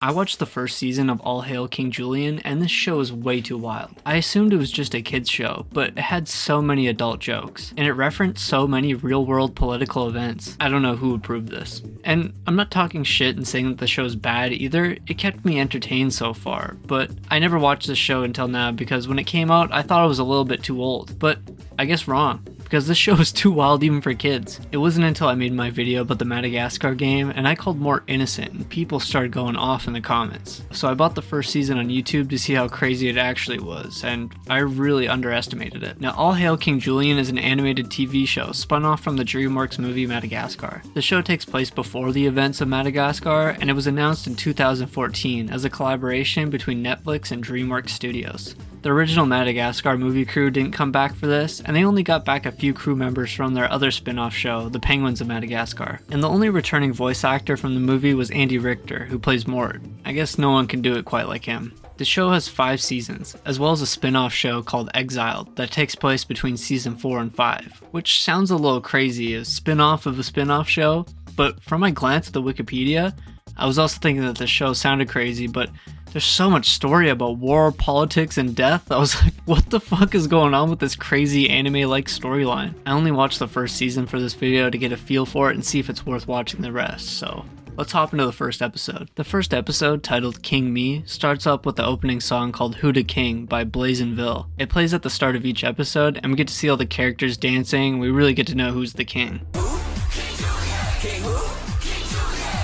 I watched the first season of All Hail King Julien, and this show is way too wild. I assumed it was just a kids show, but it had so many adult jokes, and it referenced so many real-world political events. I don't know who would prove this. And I'm not talking shit and saying that the show's bad either, it kept me entertained so far, but I never watched this show until now because when it came out, I thought it was a little bit too old, but I guess wrong. Because this show is too wild even for kids. It wasn't until I made my video about the Madagascar game and I called Mort innocent and people started going off in the comments. So I bought the first season on YouTube to see how crazy it actually was, and I really underestimated it. Now, All Hail King Julien is an animated TV show spun off from the DreamWorks movie Madagascar. The show takes place before the events of Madagascar, and it was announced in 2014 as a collaboration between Netflix and DreamWorks Studios. The original Madagascar movie crew didn't come back for this, and they only got back a few crew members from their other spin-off show, The Penguins of Madagascar. And the only returning voice actor from the movie was Andy Richter, who plays Mort. I guess no one can do it quite like him. The show has 5 seasons, as well as a spin-off show called Exiled that takes place between season 4 and 5, which sounds a little crazy, a spin-off of a spin-off show, but from my glance at the Wikipedia, I was also thinking that the show sounded crazy, but there's so much story about war, politics, and death. I was like, what the fuck is going on with this crazy anime-like storyline? I only watched the first season for this video to get a feel for it and see if it's worth watching the rest, so let's hop into the first episode. The first episode, titled King Me, starts up with the opening song called Who Da King by Blazonville. It plays at the start of each episode, and we get to see all the characters dancing, and we really get to know who's the king.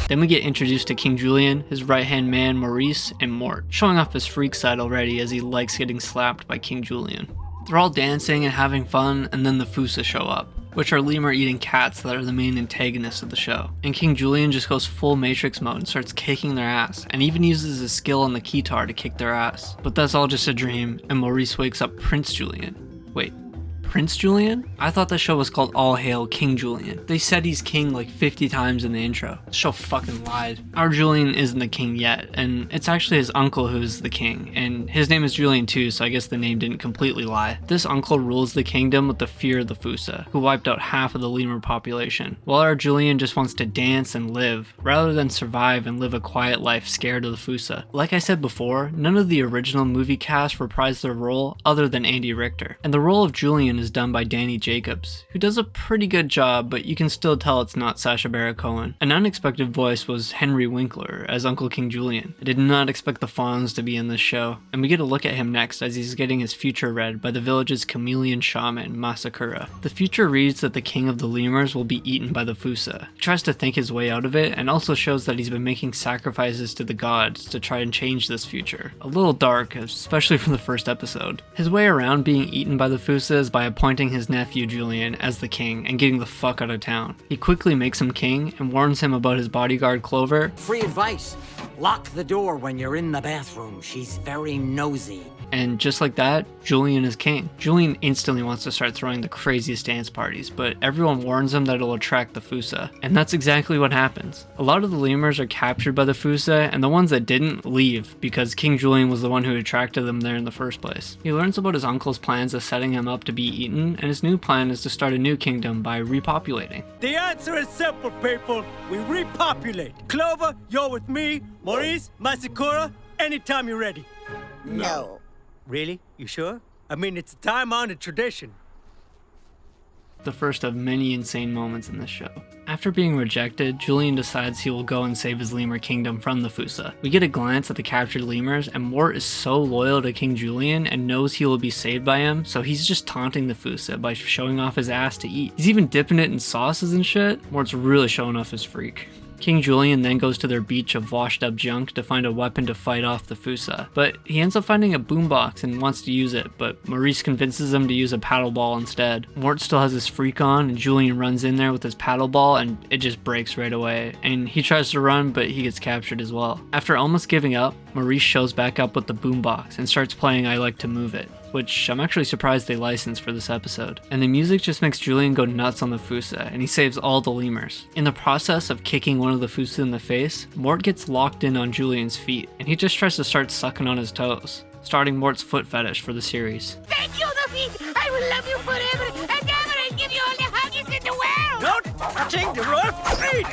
Then we get introduced to King Julien, his right-hand man Maurice, and Mort, showing off his freak side already as he likes getting slapped by King Julien. They're all dancing and having fun, and then the Fusa show up, which are lemur-eating cats that are the main antagonists of the show. And King Julien just goes full Matrix mode and starts kicking their ass, and even uses his skill on the keytar to kick their ass. But that's all just a dream, and Maurice wakes up Prince Julien. Wait, Prince Julien? I thought the show was called All Hail King Julien. They said he's king like 50 times in the intro. The show fucking lied. Our Julien isn't the king yet, and it's actually his uncle who's the king, and his name is Julien too, so I guess the name didn't completely lie. This uncle rules the kingdom with the fear of the Fusa, who wiped out half of the lemur population, while our Julien just wants to dance and live, rather than survive and live a quiet life scared of the Fusa. Like I said before, none of the original movie cast reprised their role other than Andy Richter, and the role of Julien is done by Danny Jacobs, who does a pretty good job, but you can still tell it's not Sacha Baron Cohen. An unexpected voice was Henry Winkler as Uncle King Julien. I did not expect the Fonz to be in this show, and we get a look at him next as he's getting his future read by the village's chameleon shaman, Masakura. The future reads that the king of the lemurs will be eaten by the Fusa. He tries to think his way out of it, and also shows that he's been making sacrifices to the gods to try and change this future. A little dark, especially from the first episode. His way around being eaten by the Fusa is by appointing his nephew Julien as the king and getting the fuck out of town. He quickly makes him king and warns him about his bodyguard Clover. Free advice: lock the door when you're in the bathroom. She's very nosy. And just like that, Julien is king. Julien instantly wants to start throwing the craziest dance parties, but everyone warns him that it'll attract the Fusa. And that's exactly what happens. A lot of the lemurs are captured by the Fusa, and the ones that didn't leave because King Julien was the one who attracted them there in the first place. He learns about his uncle's plans of setting him up to be eaten, and his new plan is to start a new kingdom by repopulating. The answer is simple, people. We repopulate. Clover, you're with me. Maurice, Masakura, anytime you're ready. No. Really? You sure? I mean, it's a time-honored tradition. The first of many insane moments in this show. After being rejected, Julien decides he will go and save his lemur kingdom from the Fusa. We get a glance at the captured lemurs, and Mort is so loyal to King Julien and knows he will be saved by him, so he's just taunting the Fusa by showing off his ass to eat. He's even dipping it in sauces and shit. Mort's really showing off his freak. King Julien then goes to their beach of washed up junk to find a weapon to fight off the Fusa, but he ends up finding a boombox and wants to use it, but Maurice convinces him to use a paddle ball instead. Mort still has his freak on, and Julien runs in there with his paddle ball and it just breaks right away, and he tries to run but he gets captured as well. After almost giving up, Maurice shows back up with the boombox and starts playing I Like to Move It, which I'm actually surprised they licensed for this episode. And the music just makes Julien go nuts on the Fusa, and he saves all the lemurs. In the process of kicking one of the Fusa in the face, Mort gets locked in on Julien's feet, and he just tries to start sucking on his toes, starting Mort's foot fetish for the series. Thank you, the feet! I will love you forever and ever and give you all the huggies in the world! Don't touching the rough feet!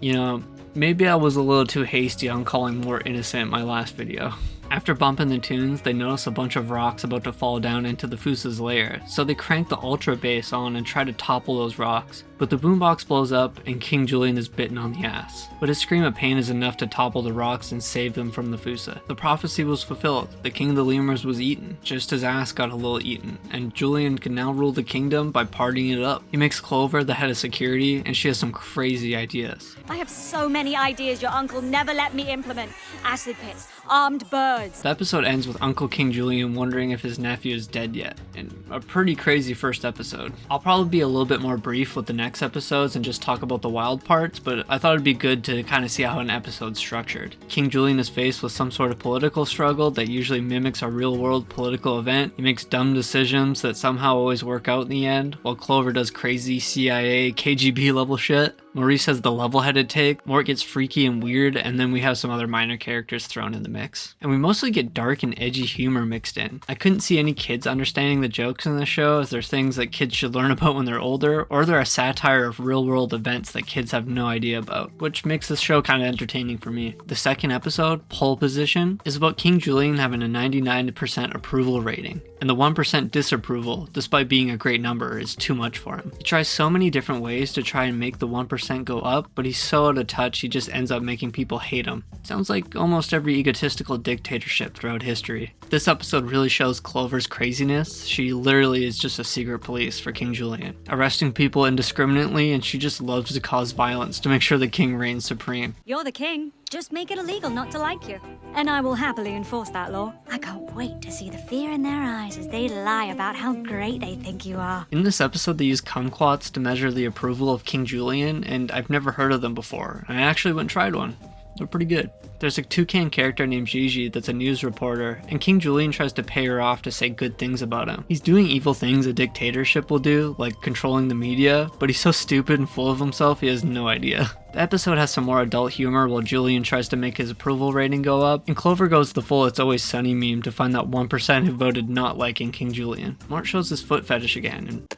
You know, Maybe I was a little too hasty on calling Mort innocent in my last video. After bumping the tunes, they notice a bunch of rocks about to fall down into the Fusa's lair, so they crank the ultra bass on and try to topple those rocks. But the boombox blows up and King Julien is bitten on the ass. But his scream of pain is enough to topple the rocks and save them from the Fusa. The prophecy was fulfilled. The king of the lemurs was eaten. Just his ass got a little eaten, and Julien can now rule the kingdom by partying it up. He makes Clover the head of security, and she has some crazy ideas. I have so many ideas your uncle never let me implement. Acid pits, armed birds. The episode ends with Uncle King Julien wondering if his nephew is dead yet, and a pretty crazy first episode. I'll probably be a little bit more brief with the next episodes and just talk about the wild parts, but I thought it'd be good to kind of see how an episode's structured. King Julien is faced with some sort of political struggle that usually mimics a real world political event. He makes dumb decisions that somehow always work out in the end, while Clover does crazy CIA, KGB level shit. Maurice has the level-headed take, Mort gets freaky and weird, and then we have some other minor characters thrown in the mix. And we mostly get dark and edgy humor mixed in. I couldn't see any kids understanding the jokes in the show, as they're things that kids should learn about when they're older, or they're a satire of real-world events that kids have no idea about, which makes this show kind of entertaining for me. The second episode, Pole Position, is about King Julien having a 99% approval rating, and the 1% disapproval, despite being a great number, is too much for him. He tries so many different ways to try and make the 1% go up, but he's so out of touch he just ends up making people hate him. Sounds like almost every egotistical dictatorship throughout history. This episode really shows Clover's craziness. She literally is just a secret police for King Julien, arresting people indiscriminately, and she just loves to cause violence to make sure the king reigns supreme. You're the king. Just make it illegal not to like you. And I will happily enforce that law. I can't wait to see the fear in their eyes as they lie about how great they think you are. In this episode, they use kumquats to measure the approval of King Julien, and I've never heard of them before. I actually went and tried one. They're pretty good. There's a toucan character named Gigi that's a news reporter, and King Julien tries to pay her off to say good things about him. He's doing evil things a dictatorship will do, like controlling the media, but he's so stupid and full of himself he has no idea. The episode has some more adult humor while Julien tries to make his approval rating go up, and Clover goes the full It's Always Sunny meme to find that 1% who voted not liking King Julien. Mort shows his foot fetish again, and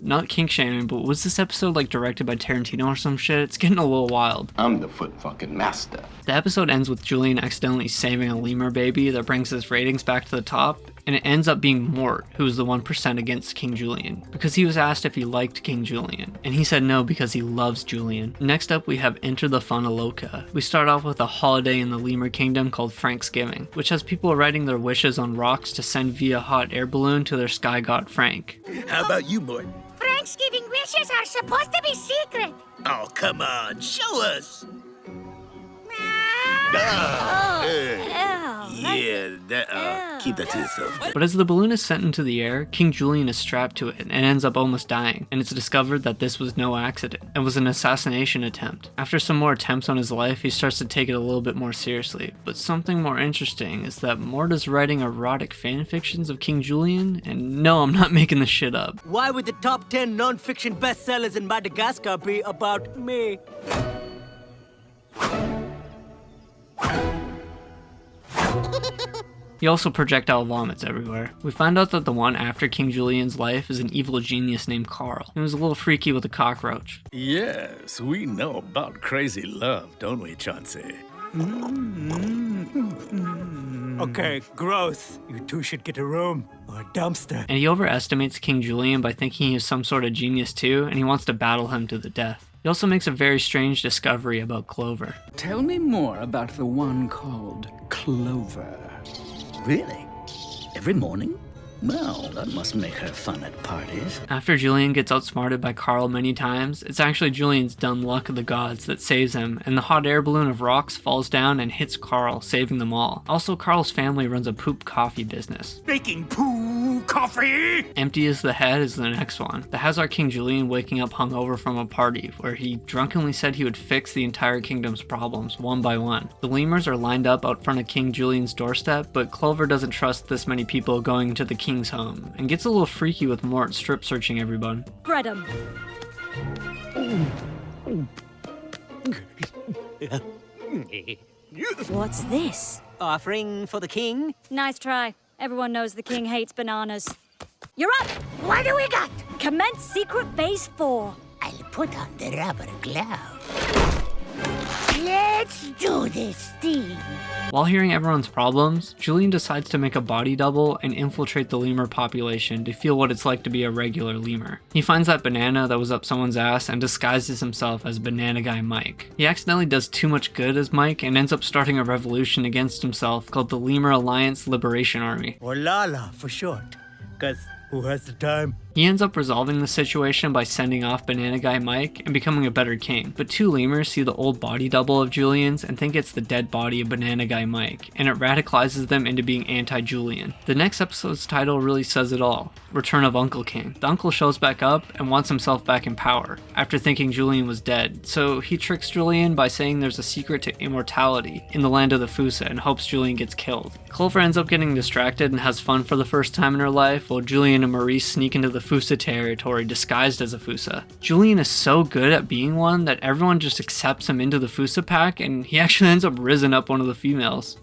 not kink shaming, but was this episode like directed by Tarantino or some shit? It's getting a little wild. I'm the foot fucking master. The episode ends with Julien accidentally saving a lemur baby that brings his ratings back to the top, and it ends up being Mort who was the 1% against King Julien, because he was asked if he liked King Julien, and he said no because he loves Julien. Next up we have Enter the Funaloka. We start off with a holiday in the lemur kingdom called Franksgiving, which has people writing their wishes on rocks to send via hot air balloon to their sky god Frank. How about you, Mort? Thanksgiving wishes are supposed to be secret. Oh, come on, show us. Keep that to yourself. But as the balloon is sent into the air, King Julien is strapped to it and ends up almost dying, and it's discovered that this was no accident and was an assassination attempt. After some more attempts on his life, he starts to take it a little bit more seriously. But something more interesting is that Mort is writing erotic fanfictions of King Julien, and no, I'm not making this shit up. Why would the top 10 non-fiction bestsellers in Madagascar be about me? He also projectile vomits everywhere. We find out that the one after King Julien's life is an evil genius named Carl. He was a little freaky with a cockroach. Yes, we know about crazy love, don't we, Chauncey? Okay, gross. You two should get a room or a dumpster. And he overestimates King Julien by thinking he is some sort of genius too, and he wants to battle him to the death. He also makes a very strange discovery about Clover. Tell me more about the one called Clover. Really? Every morning? Well, that must make her fun at parties. After Julien gets outsmarted by Carl many times, it's actually Julien's dumb luck of the gods that saves him, and the hot air balloon of rocks falls down and hits Carl, saving them all. Also, Carl's family runs a poop coffee business. Making poo coffee! Empty as the Head is the next one. That has our King Julien waking up hungover from a party, where he drunkenly said he would fix the entire kingdom's problems, one by one. The lemurs are lined up out front of King Julien's doorstep, but Clover doesn't trust this many people going into the king's home, and gets a little freaky with Mort strip searching everyone. Bread 'em. What's this? Offering for the king? Nice try. Everyone knows the king hates bananas. You're up! What do we got? Commence secret phase 4. I'll put on the rubber glove. Let's do this thing. While hearing everyone's problems, Julien decides to make a body double and infiltrate the lemur population to feel what it's like to be a regular lemur. He finds that banana that was up someone's ass and disguises himself as Banana Guy Mike. He accidentally does too much good as Mike and ends up starting a revolution against himself called the Lemur Alliance Liberation Army. Or Lala for short. Cause who has the time? He ends up resolving the situation by sending off Banana Guy Mike and becoming a better king. But two lemurs see the old body double of Julien's and think it's the dead body of Banana Guy Mike, and it radicalizes them into being anti-Julien. The next episode's title really says it all: Return of Uncle King. The uncle shows back up and wants himself back in power, after thinking Julien was dead, so he tricks Julien by saying there's a secret to immortality in the land of the Fusa and hopes Julien gets killed. Clover ends up getting distracted and has fun for the first time in her life, while Julien and Maurice sneak into the Fusa territory disguised as a Fusa. Julien is so good at being one that everyone just accepts him into the Fusa pack, and he actually ends up risen up one of the females.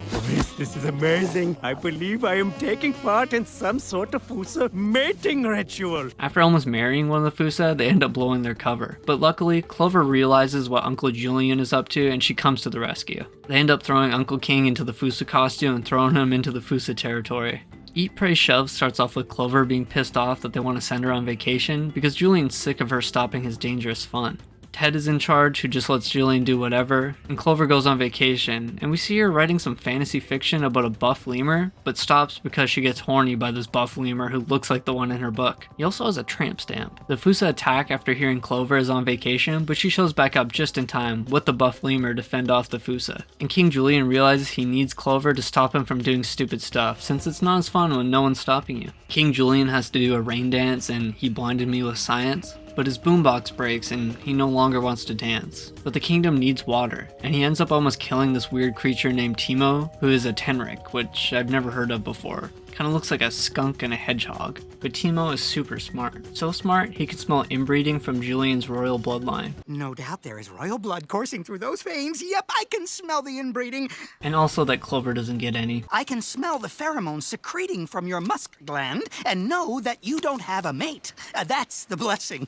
This is amazing. I believe I am taking part in some sort of Fusa mating ritual. After almost marrying one of the Fusa, they end up blowing their cover. But luckily, Clover realizes what Uncle Julien is up to and she comes to the rescue. They end up throwing Uncle King into the Fusa costume and throwing him into the Fusa territory. Eat, Pray, Shove starts off with Clover being pissed off that they want to send her on vacation because Julien's sick of her stopping his dangerous fun. Ted is in charge, who just lets Julien do whatever, and Clover goes on vacation, and we see her writing some fantasy fiction about a buff lemur, but stops because she gets horny by this buff lemur who looks like the one in her book. He also has a tramp stamp. The Fusa attack after hearing Clover is on vacation, but she shows back up just in time with the buff lemur to fend off the Fusa. And King Julien realizes he needs Clover to stop him from doing stupid stuff, since it's not as fun when no one's stopping you. King Julien has to do a rain dance, and he blinded me with science. But his boombox breaks and he no longer wants to dance. But the kingdom needs water, and he ends up almost killing this weird creature named Timo, who is a tenrik, which I've never heard of before. Kinda looks like a skunk and a hedgehog. But Timo is super smart. So smart, he could smell inbreeding from Julien's royal bloodline. No doubt there is royal blood coursing through those veins. Yep, I can smell the inbreeding. And also that Clover doesn't get any. I can smell the pheromones secreting from your musk gland and know that you don't have a mate. That's the blessing.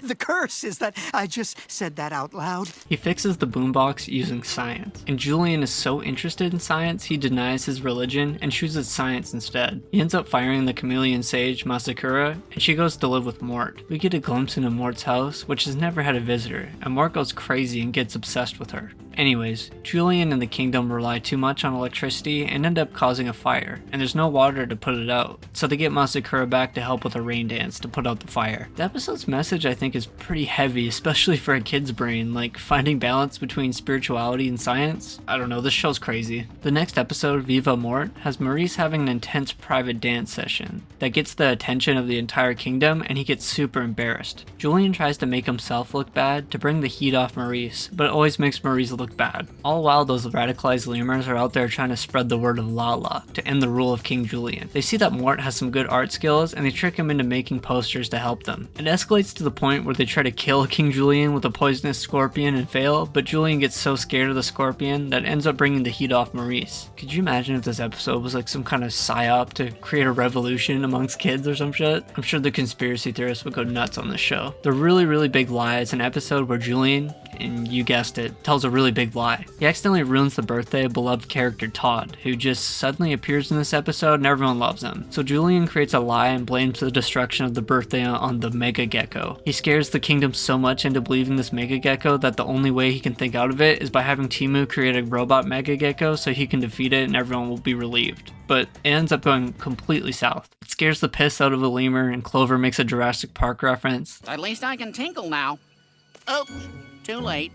The curse is that I just said that out loud. He fixes the boombox using science, and Julien is so interested in science he denies his religion and chooses science instead. He ends up firing the chameleon sage Masakura, and she goes to live with Mort. We get a glimpse into Mort's house, which has never had a visitor, and Mort goes crazy and gets obsessed with her. Anyways, Julien and the kingdom rely too much on electricity and end up causing a fire, and there's no water to put it out, so they get Masakura back to help with a rain dance to put out the fire. The episode's message I think is pretty heavy, especially for a kid's brain, like finding balance between spirituality and science. I don't know, this show's crazy. The next episode, Viva Mort, has Maurice having an intense private dance session that gets the attention of the entire kingdom, and he gets super embarrassed. Julien tries to make himself look bad to bring the heat off Maurice, but it always makes Maurice look bad. All while those radicalized lemurs are out there trying to spread the word of Lala to end the rule of King Julien. They see that Mort has some good art skills and they trick him into making posters to help them. It escalates to the point where they try to kill King Julien with a poisonous scorpion and fail, but Julien gets so scared of the scorpion that ends up bringing the heat off Maurice. Could you imagine if this episode was like some kind of psyop to create a revolution amongst kids or some shit? I'm sure the conspiracy theorists would go nuts on this show. The Really Big Lie is an episode where Julien, and you guessed it, tells a really big lie. He accidentally ruins the birthday of beloved character Todd, who just suddenly appears in this episode and everyone loves him. So Julien creates a lie and blames the destruction of the birthday on the Mega Gecko. He scares the kingdom so much into believing this Mega Gecko that the only way he can think out of it is by having Timu create a robot Mega Gecko so he can defeat it and everyone will be relieved. But it ends up going completely south. It scares the piss out of a lemur and Clover makes a Jurassic Park reference. At least I can tinkle now. Oops, too late.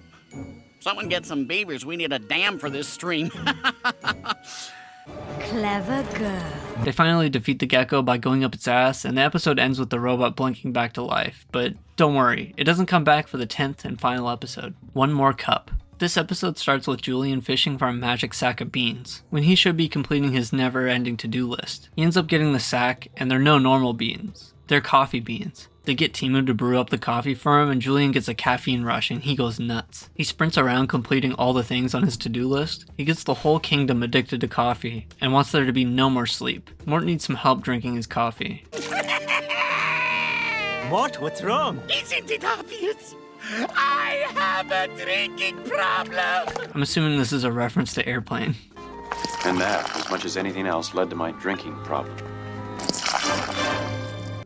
Someone get some beavers. We need a dam for this stream. Clever girl. They finally defeat the gecko by going up its ass, and the episode ends with the robot blinking back to life. But don't worry, it doesn't come back for the 10th and final episode. One More Cup. This episode starts with Julien fishing for a magic sack of beans, when he should be completing his never-ending to-do list. He ends up getting the sack, and they're no normal beans. They're coffee beans. They get Timu to brew up the coffee for him, and Julien gets a caffeine rush and he goes nuts. He sprints around completing all the things on his to-do list. He gets the whole kingdom addicted to coffee and wants there to be no more sleep. Mort needs some help drinking his coffee. Mort, what's wrong? Isn't it obvious? I have a drinking problem! I'm assuming this is a reference to Airplane. And that, as much as anything else, led to my drinking problem.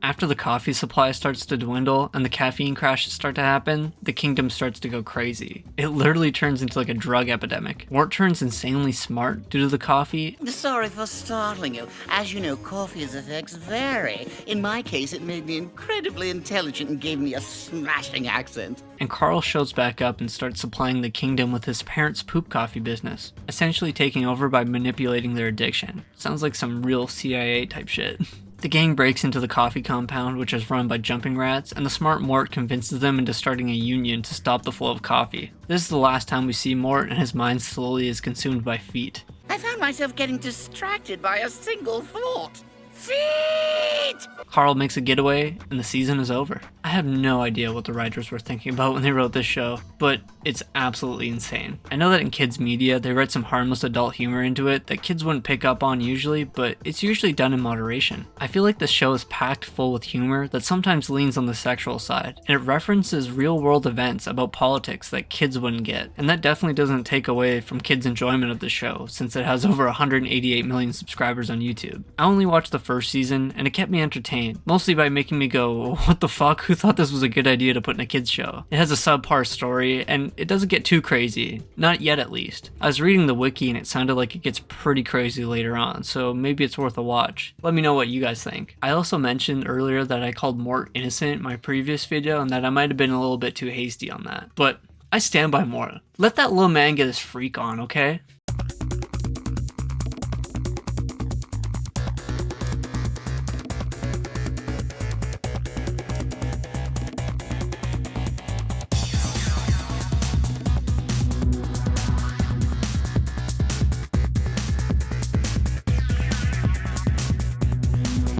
After the coffee supply starts to dwindle and the caffeine crashes start to happen, the kingdom starts to go crazy. It literally turns into like a drug epidemic. Mort turns insanely smart due to the coffee. Sorry for startling you. As you know, coffee's effects vary. In my case, it made me incredibly intelligent and gave me a smashing accent. And Carl shows back up and starts supplying the kingdom with his parents' poop coffee business, essentially taking over by manipulating their addiction. Sounds like some real CIA type shit. The gang breaks into the coffee compound, which is run by jumping rats, and the smart Mort convinces them into starting a union to stop the flow of coffee. This is the last time we see Mort, and his mind slowly is consumed by feet. I found myself getting distracted by a single thought. Feet! Carl makes a getaway, and the season is over. I have no idea what the writers were thinking about when they wrote this show, but it's absolutely insane. I know that in kids' media, they write some harmless adult humor into it that kids wouldn't pick up on usually, but it's usually done in moderation. I feel like the show is packed full with humor that sometimes leans on the sexual side, and it references real-world events about politics that kids wouldn't get, and that definitely doesn't take away from kids' enjoyment of the show, since it has over 188 million subscribers on YouTube. I only watched the first season, and it kept me entertained, mostly by making me go, what the fuck, who thought this was a good idea to put in a kids show? It has a subpar story, and it doesn't get too crazy, not yet at least. I was reading the wiki and it sounded like it gets pretty crazy later on, so maybe it's worth a watch. Let me know what you guys think. I also mentioned earlier that I called Mort innocent in my previous video and that I might have been a little bit too hasty on that, but I stand by Mort. Let that little man get his freak on, okay?